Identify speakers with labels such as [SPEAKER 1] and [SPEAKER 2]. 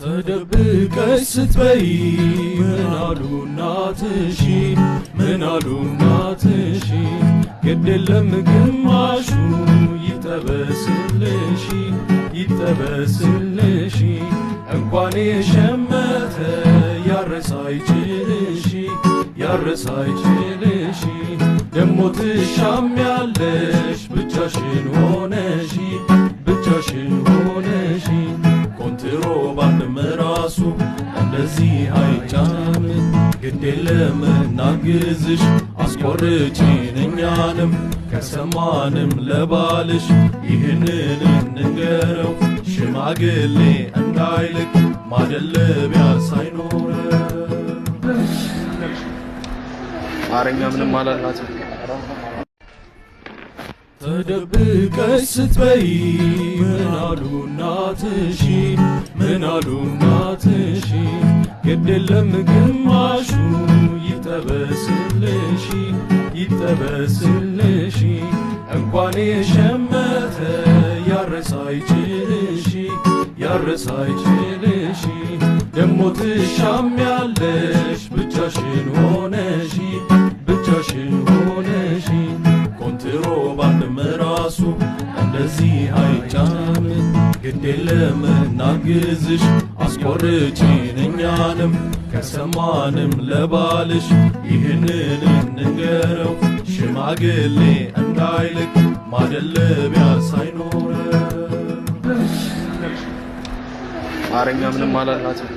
[SPEAKER 1] ተደብቀሽ ስትበይ ምን አሉ እናትሽ ግድ የለም ግማሹ ይጠበስልሽ እንኳን የሸመተ ያረሳ አይችልሽ ደሞ ትሻሚያለሽ ብቻሽን ሆነሽ ኮንትሮባንድ ራሱ እንደዚህ አይጫንም ግድ የለም እናግዝሽ አስቆርጪን እኛንም ከሰማንም ለባልሽ ይህንን እንንገረው ሽማግሌ እንዳይልክ ማደለቢያ ሳይኖረው
[SPEAKER 2] አማርኛ ምንም አላልናትም።
[SPEAKER 1] ተደብቀሽ ስትበይ ምን አሉ እናትሽ ግድ የለም ግማሹ ይጠበስልሽ እንኳን የሸመተ ያረሳ አይችልሽ ደሞ ትሻሚያለሽ ብቻሽን ሆነሽ ኮንትሮባንድ ራሱ እንደዚህ አይጫንም ግድ የለም እናግዝሽ አስቆርጪን እኛንም ከሰማንም ለባልሽ ይህንን እንንገረው ሽማግሌ እንዳይልክ ማደለቢያ ሳይኖረው
[SPEAKER 2] አማርኛ ምንም አላልናትም።